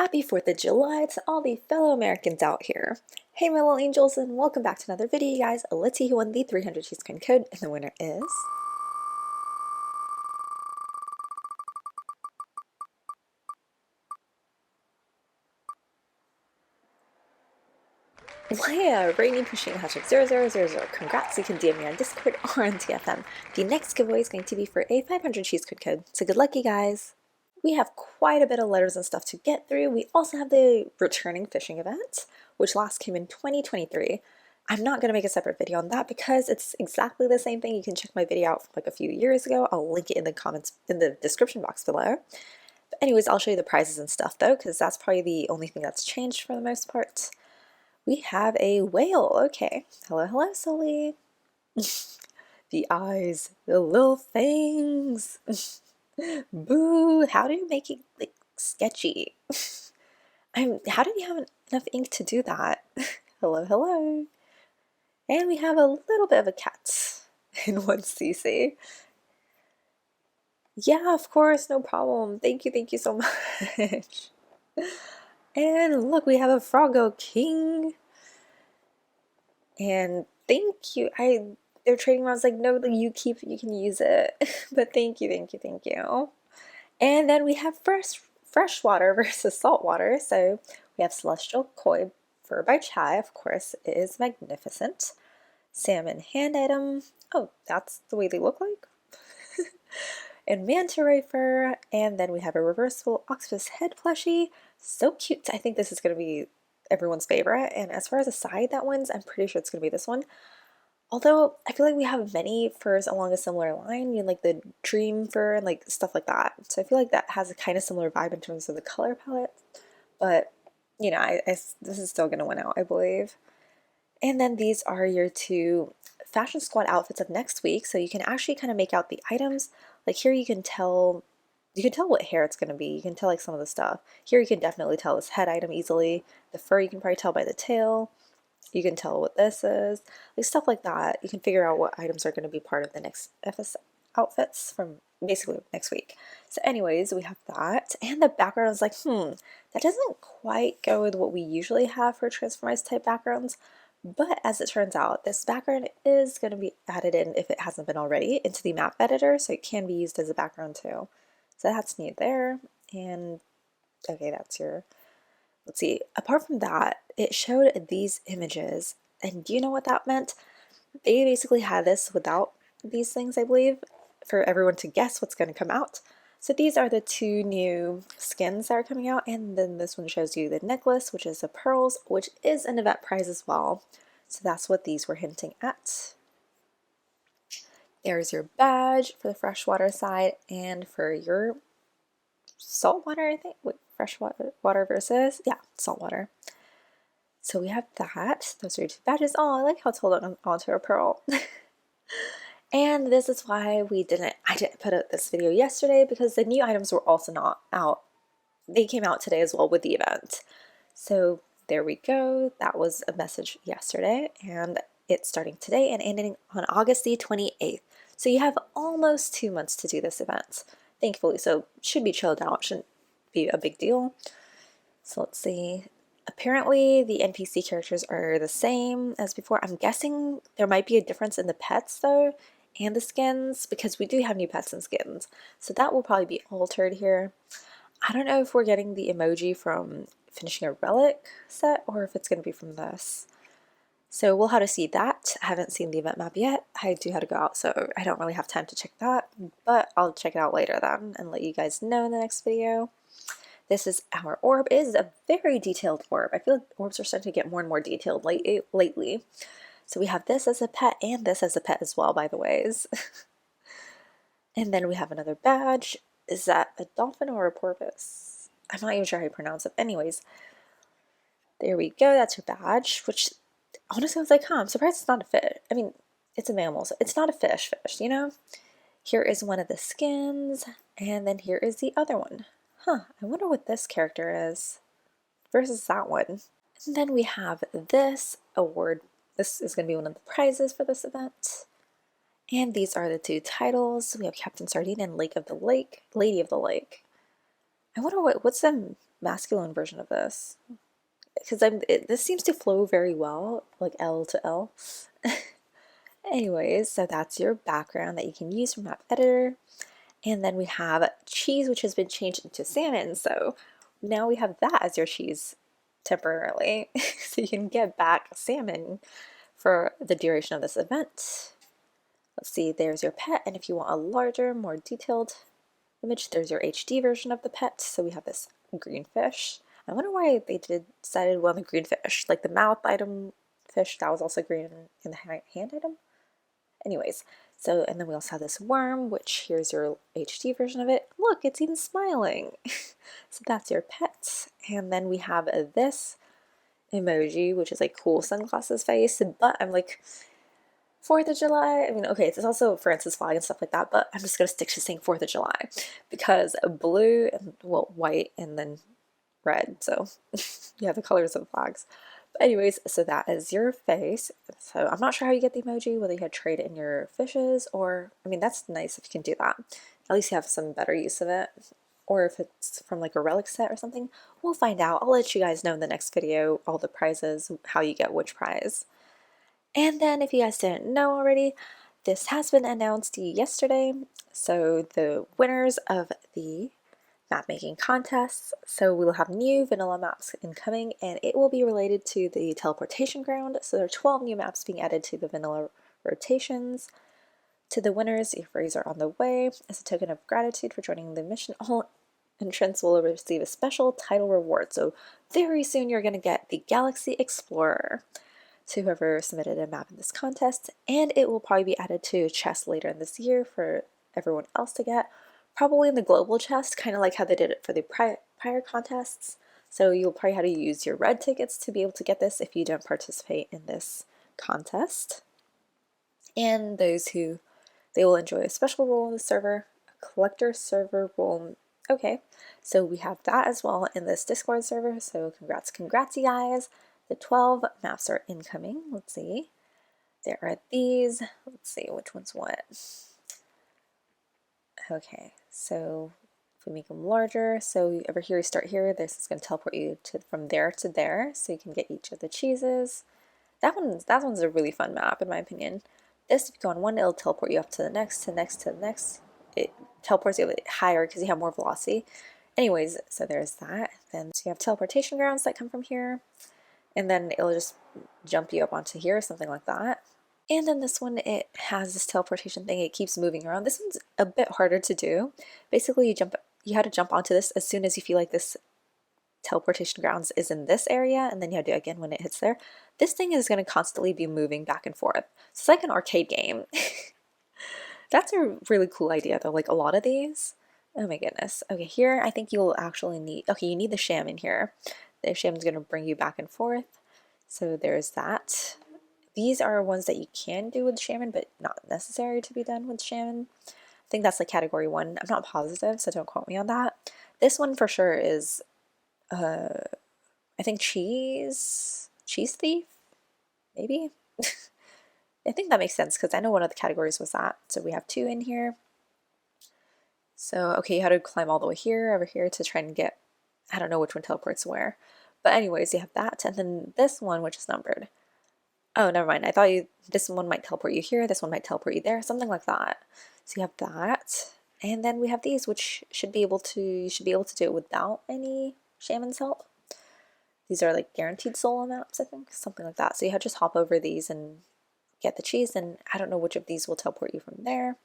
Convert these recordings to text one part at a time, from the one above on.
Happy 4th of July to all the fellow Americans out here. Hey my little angels, and welcome back to another video, guys. Let's see who won the 300 cheese coin code, and the winner is... Leia, Rainy Pushing hashtag 0000. Congrats, you can DM me on Discord or on TFM. The next giveaway is going to be for a 500 cheese coin code, so good luck, you guys. We have quite a bit of letters and stuff to get through. We also have the returning fishing event, which last came in 2023. I'm not going to make a separate video on that because it's exactly the same thing. You can check my video out from like a few years ago. I'll link it in the comments in the description box below. But anyways, I'll show you the prizes and stuff though, because that's probably the only thing that's changed for the most part. We have a whale. Okay. Hello, hello, Sully. The eyes, the little fangs. Boo! How do you make it like sketchy? How did you have enough ink to do that? Hello, hello. And we have a little bit of a cat in 1cc. Yeah, of course, no problem. Thank you so much. And look, we have a Froggo King. And thank you. They're trading around. I was like, no, you keep it, you can use it. But thank you. And then we have Freshwater versus Saltwater. So we have Celestial Koi Fur by Chai, of course, it is magnificent. Salmon hand item. Oh, that's the way they look like. And manta ray fur. And then we have a reversible octopus head plushie. So cute. I think this is going to be everyone's favorite. And as far as a side that wins, I'm pretty sure it's going to be this one. Although I feel like we have many furs along a similar line, you know, like the dream fur and like stuff like that. So I feel like that has a kind of similar vibe in terms of the color palette. But you know, this is still going to win out, I believe. And then these are your two fashion squad outfits of next week. So you can actually kind of make out the items. Like here you can tell what hair it's going to be. You can tell like some of the stuff. Here you can definitely tell this head item easily. The fur you can probably tell by the tail. You can tell what this is. Like stuff like that. You can figure out what items are going to be part of the next FS outfits from basically next week. So anyways, we have that. And the background is like, that doesn't quite go with what we usually have for Transformice type backgrounds. But as it turns out, this background is going to be added in, if it hasn't been already, into the map editor, so it can be used as a background too. So that's neat there. And okay, that's your, let's see, apart from that, it showed these images. And do you know what that meant? They basically had this without these things, I believe, for everyone to guess what's going to come out. So these are the two new skins that are coming out, and then this one shows you the necklace, which is the pearls, which is an event prize as well. So that's what these were hinting at. There's your badge for the freshwater side, and for your saltwater, I think. Wait, freshwater versus, yeah, saltwater. So we have that. Those are your two badges. Oh, I like how it's holding onto a pearl. And this is why I didn't put out this video yesterday, because the new items were also not out. They came out today as well with the event. So there we go. That was a message yesterday, and it's starting today and ending on August the 28th. So you have almost 2 months to do this event, thankfully. So it should be chilled out, shouldn't be a big deal. So let's see. Apparently the NPC characters are the same as before. I'm guessing there might be a difference in the pets though, and the skins, because we do have new pets and skins. So that will probably be altered here. I don't know if we're getting the emoji from finishing a Relic set or if it's going to be from this. So we'll have to see that. I haven't seen the event map yet. I do have to go out, so I don't really have time to check that, but I'll check it out later then and let you guys know in the next video. This is our orb. It is a very detailed orb. I feel like orbs are starting to get more and more detailed lately. So we have this as a pet and this as a pet as well, by the ways. And then we have another badge. Is that a dolphin or a porpoise? I'm not even sure how you pronounce it. Anyways, there we go. That's your badge, which honestly I was like, I'm surprised it's not a fish. I mean, it's a mammal, so it's not a fish, you know? Here is one of the skins, and then here is the other one. I wonder what this character is versus that one. And then we have this award. This is going to be one of the prizes for this event. And these are the two titles. We have Captain Sardine and Lady of the Lake. I wonder what's them masculine version of this because this seems to flow very well, like L to L. Anyways, so that's your background that you can use from Map Editor. And then we have cheese, which has been changed into salmon. So now we have that as your cheese temporarily. So you can get back salmon for the duration of this event. Let's see, there's your pet. And if you want a larger, more detailed image, there's your HD version of the pet. So we have this green fish. I wonder why they decided on the green fish. Like the mouth item fish, that was also green in the hand item. Anyways, so, and then we also have this worm, which here's your HD version of it. Look, it's even smiling. So that's your pet. And then we have this emoji, which is like cool sunglasses face, but I'm like, 4th of July. I mean, okay, it's also France's flag and stuff like that, but I'm just gonna stick to saying 4th of July because blue and, well, white and then red. So you have the colors of the flags. But anyways, so that is your face. So I'm not sure how you get the emoji, whether you had trade in your fishes or, I mean, that's nice if you can do that. At least you have some better use of it. Or if it's from like a relic set or something, we'll find out. I'll let you guys know in the next video all the prizes, how you get which prize. And then if you guys didn't know already, this has been announced yesterday. So the winners of the map making contests. So we will have new vanilla maps incoming, and it will be related to the teleportation ground. So there are 12 new maps being added to the vanilla rotations. To the winners, your phrase are on the way. As a token of gratitude for joining the mission, all entrants will receive a special title reward. So very soon you're going to get the Galaxy Explorer to whoever submitted a map in this contest, and it will probably be added to a chest later in this year for everyone else to get. Probably in the global chest, kind of like how they did it for the prior contests. So you'll probably have to use your red tickets to be able to get this if you don't participate in this contest. And those who, they will enjoy a special role in the server, a collector server role. Okay, so we have that as well in this Discord server. So congrats, you guys. The 12 maps are incoming. Let's see. There are these. Let's see which one's what. Okay, so if we make them larger, so over here, you start here, this is going to teleport you from there to there, so you can get each of the cheeses. That one's a really fun map, in my opinion. This, if you go on one, it'll teleport you up to the next, to the next, to the next. It teleports you a bit higher because you have more velocity. Anyways, so there's that. Then so you have teleportation grounds that come from here, and then it'll just jump you up onto here, something like that. And then this one, it has this teleportation thing. It keeps moving around. This one's a bit harder to do. Basically, you have to jump onto this as soon as you feel like this teleportation grounds is in this area, and then you have to do it again when it hits there. This thing is going to constantly be moving back and forth. So it's like an arcade game. That's a really cool idea, though. Like a lot of these. Oh my goodness. Okay, here I think you'll actually need. Okay, you need the sham in here. The sham is going to bring you back and forth. So there's that. These are ones that you can do with shaman, but not necessary to be done with shaman. I think that's like category 1. I'm not positive, so don't quote me on that. This one for sure is, I think cheese thief, maybe? I think that makes sense because I know one of the categories was that. So we have 2 in here. So, okay, you had to climb all the way here, over here to try and get, I don't know which one teleports where. But anyways, you have that, and then this one, which is numbered. Oh, never mind. I thought this one might teleport you here, this one might teleport you there, something like that. So you have that. And then we have these, which you should be able to do it without any shaman's help. These are like guaranteed solo maps, I think, something like that. So you have to just hop over these and get the cheese, and I don't know which of these will teleport you from there.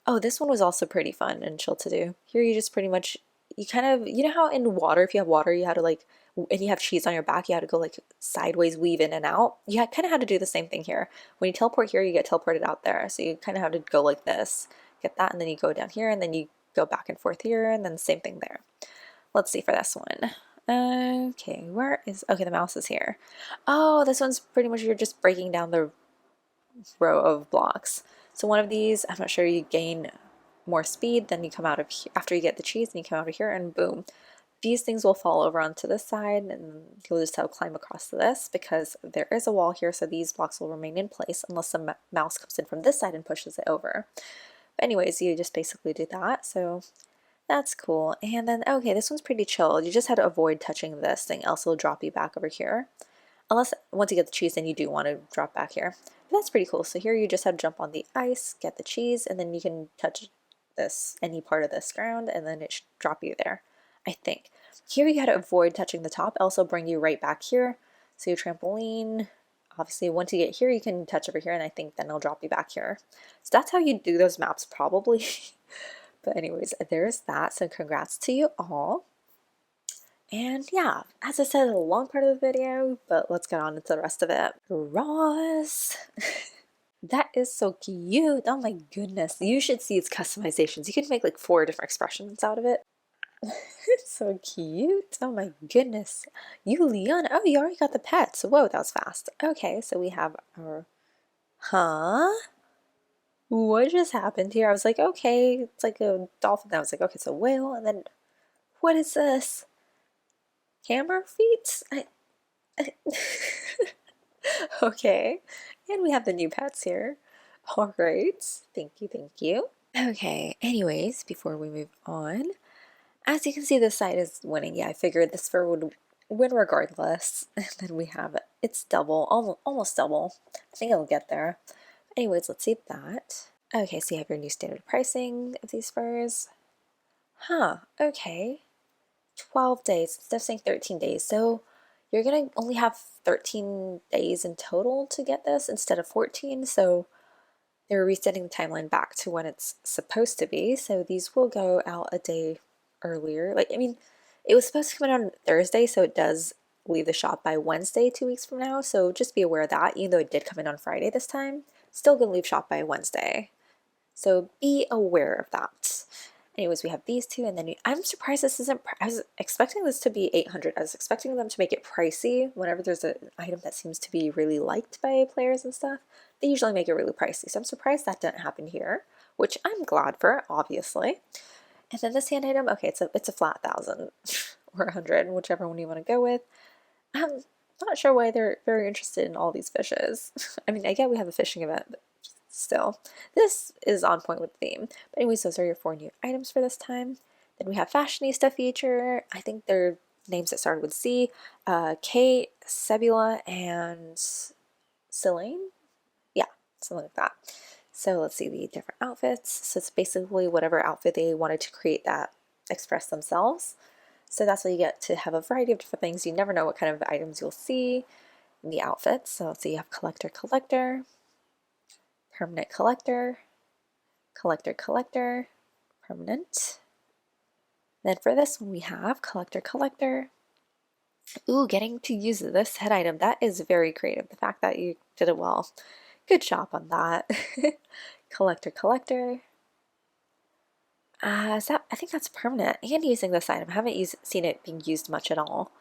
Oh, this one was also pretty fun and chill to do. Here you just pretty much, you kind of, you know how in water, if you have water, you had to like, and you have cheese on your back, you had to go like sideways weave in and out. You kind of had to do the same thing here. When you teleport here, you get teleported out there. So you kind of have to go like this, get that, and then you go down here, and then you go back and forth here, and then the same thing there. Let's see for this one. Okay, okay, the mouse is here. Oh, this one's pretty much you're just breaking down the row of blocks. So one of these, I'm not sure, you gain more speed, then you come out of here, after you get the cheese, and you come out of here, and boom. These things will fall over onto this side, and you'll just have to climb across to this because there is a wall here, so these blocks will remain in place unless the mouse comes in from this side and pushes it over. But anyways, you just basically do that. So That's cool. And then, okay, this one's pretty chill. You just had to avoid touching this thing, else it'll drop you back over here. Unless, once you get the cheese, then you do want to drop back here. But that's pretty cool. So here you just have to jump on the ice, get the cheese, and then you can touch this, any part of this ground, and then it should drop you there, I think. Here you gotta avoid touching the top, also bring you right back here. So your trampoline, obviously once you get here, you can touch over here, and I think then it'll drop you back here. So that's how you do those maps probably. But anyways, there's that. So congrats to you all. And yeah, as I said, a long part of the video, but let's get on into the rest of it. Ross! That is so cute! Oh my goodness, you should see its customizations. You can make like 4 different expressions out of it. It's so cute! Oh my goodness. You, Leon, oh, you already got the pets. Whoa, that was fast. Okay, so we have our... Huh? What just happened here? I was like, okay, it's like a dolphin. I was like, okay, it's a whale, and then what is this? Hammer feet? Okay, and we have the new pets here. All right, thank you, thank you. Okay, anyways, before we move on, as you can see, this side is winning. Yeah, I figured this fur would win regardless. And then we have it's double, almost double. I think it'll get there. Anyways, let's see that. Okay, so you have your new standard pricing of these furs. Huh, okay. 12 days instead of saying 13 days. So you're gonna only have 13 days in total to get this instead of 14. So they're resetting the timeline back to when it's supposed to be. So these will go out a day earlier. Like, I mean, it was supposed to come out on Thursday, so it does leave the shop by Wednesday, 2 weeks from now. So just be aware of that, even though it did come in on Friday this time, still gonna leave shop by Wednesday. So be aware of that. Anyways, we have these two, and then I'm surprised this isn't, I was expecting this to be 800. I was expecting them to make it pricey. Whenever there's an item that seems to be really liked by players and stuff, they usually make it really pricey. So I'm surprised that didn't happen here, which I'm glad for, obviously. And then this hand item, okay, it's a flat 1,000 or 100, whichever one you want to go with. I'm not sure why they're very interested in all these fishes. I mean, I get we have a fishing event, but still, this is on point with the theme. But anyways, those are your 4 new items for this time. Then we have Fashionista feature. I think they're names that started with C. Kate, Sebula, and Celine. Yeah, something like that. So let's see the different outfits. So it's basically whatever outfit they wanted to create that express themselves. So that's why you get to have a variety of different things. You never know what kind of items you'll see in the outfits. So let's see, you have collector, permanent collector, permanent. Then for this one we have collector. Ooh, getting to use this head item, that is very creative. The fact that you did it well. Good job on that. Collector. I think that's permanent. And using this item, I haven't seen it being used much at all.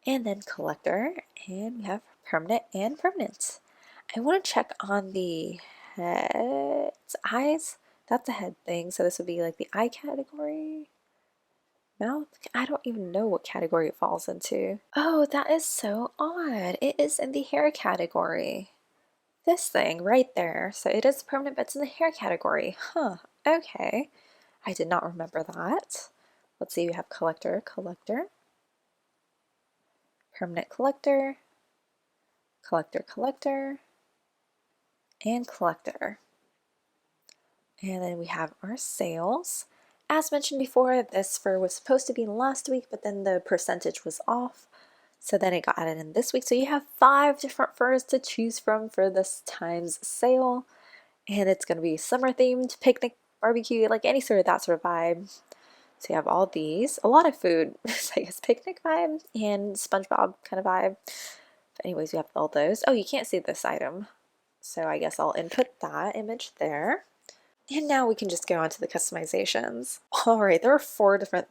And then collector, and we have permanent and permanent. I want to check on the head's eyes. That's a head thing, so this would be like the eye category. Mouth? I don't even know what category it falls into. Oh, that is so odd. It is in the hair category. This thing right there. So it is permanent, but it's in the hair category. Huh, okay. I did not remember that. Let's see, we have collector, permanent collector, and collector. And then we have our sales. As mentioned before, this fur was supposed to be in last week, but then the percentage was off. So then it got added in this week. So you have 5 different furs to choose from for this time's sale. And it's going to be summer themed, picnic, barbecue, like any sort of that sort of vibe. So you have all these, a lot of food, so I guess picnic vibe and SpongeBob kind of vibe. But anyways, we have all those. Oh, you can't see this item. So I guess I'll input that image there. And now we can just go on to the customizations. All right, there are 4 different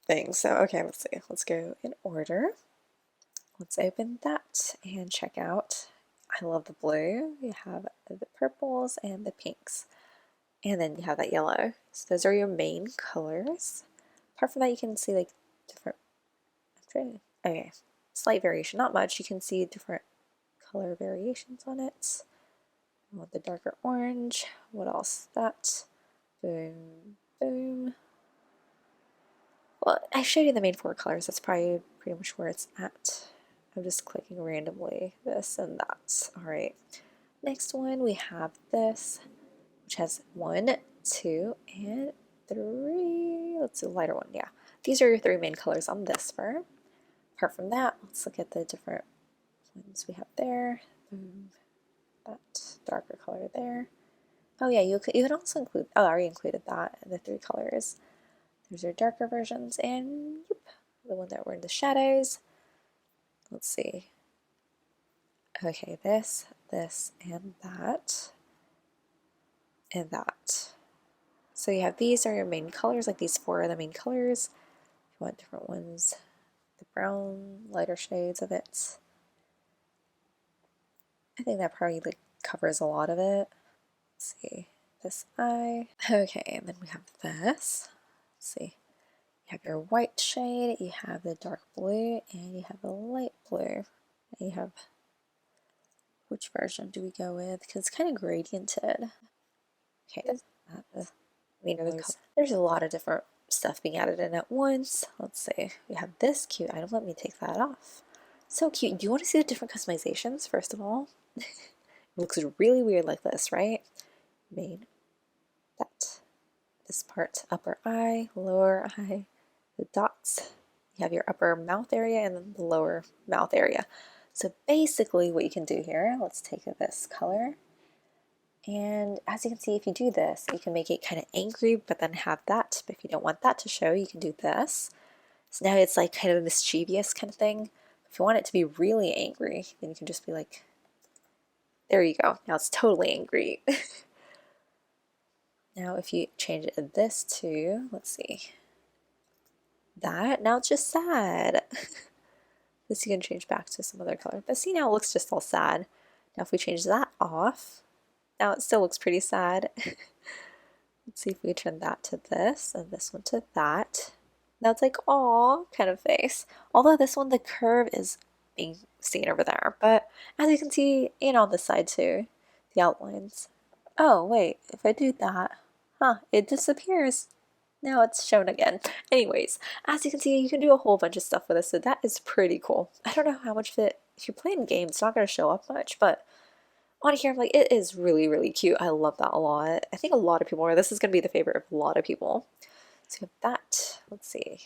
things. So, okay, let's see. Let's go in order. Let's open that and check out. I love the blue. You have the purples and the pinks. And then you have that yellow. So those are your main colors. Apart from that, you can see like different, okay, slight variation, not much. You can see different color variations on it. I want the darker orange. What else? That. Boom, boom. Well, I showed you the main 4 colors. That's probably pretty much where it's at. I'm just clicking randomly this and that. All right. Next one, we have this, which has 1, 2, and 3. Let's do a lighter one. Yeah. These are your 3 main colors on this fur. Apart from that, let's look at the different ones we have there. That darker color there. Oh yeah, you can also include, oh, I already included that in the 3 colors. There's your darker versions, and yep, the one that were in the shadows. Let's see. Okay, this, and that, and that. So you have these are your main colors, like these 4 are the main colors. If you want different ones, the brown, lighter shades of it. I think that probably like covers a lot of it. Let's see, this eye. Okay, and then we have this. Let's see. You have your white shade, you have the dark blue, and you have the light blue. And you have, which version do we go with? Because it's kind of gradiented. Okay, there's a lot of different stuff being added in at once. Let's see, we have this cute item. Let me take that off. So cute. Do you want to see the different customizations first of all? It looks really weird like this, right? Main, that, this part, upper eye, lower eye, the dots. You have your upper mouth area and then the lower mouth area. So basically what you can do here, let's take this color. And as you can see, if you do this, you can make it kind of angry, but then have that. But if you don't want that to show, you can do this. So now it's like kind of a mischievous kind of thing. If you want it to be really angry, then you can just be like, there you go. Now it's totally angry. Now if you change it this to, let's see, that, now it's just sad. This you can change back to some other color. But see, now it looks just all sad. Now if we change that off, now it still looks pretty sad. Let's see if we turn that to this and this one to that. Now it's like, aw, kind of face. Although this one, the curve is being seen over there. But as you can see, on this side too, the outlines. Oh, wait, if I do that, it disappears. Now it's shown again. Anyways, as you can see, you can do a whole bunch of stuff with this, so that is pretty cool. I don't know how much of it, if you're playing games, it's not going to show up much, but on here, I'm like, it is really, really cute. I love that a lot. I think a lot of people this is going to be the favorite of a lot of people. So we have that. Let's see.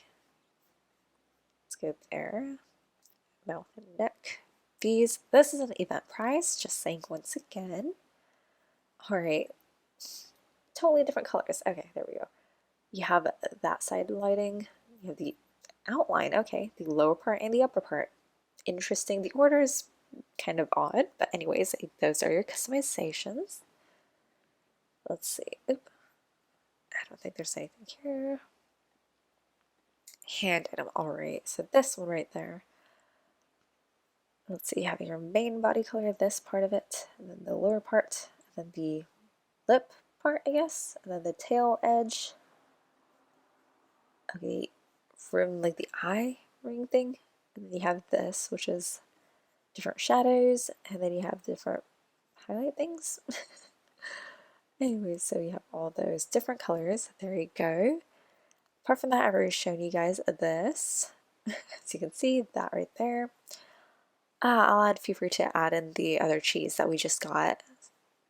Let's go there. Mouth and neck. This is an event prize, just saying once again. All right. Totally different colors. Okay, there we go. You have that side lighting. You have the outline. Okay, the lower part and the upper part. Interesting. The order is kind of odd, but anyways, those are your customizations. Let's see. Oop. I don't think there's anything here. Hand item. All right, so this one right there. Let's see, having your main body color, this part of it, and then the lower part, and then the lip part, I guess, and then the tail edge. Okay, from like the eye ring thing, and then you have this, which is different shadows, and then you have different highlight things. Anyways, so you have all those different colors. There you go. Apart from that, I've already shown you guys this. As you can see, that right there. Feel free to add in the other cheese that we just got.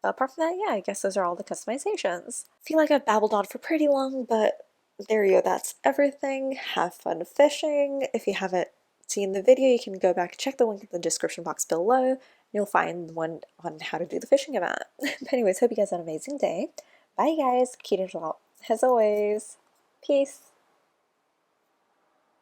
But apart from that, yeah, I guess those are all the customizations. I feel like I've babbled on for pretty long, but there you go, that's everything. Have fun fishing. If you haven't seen the video, you can go back and check the link in the description box below. You'll find one on how to do the fishing event. But anyways, hope you guys have an amazing day. Bye guys, QTAngel out. As always, peace.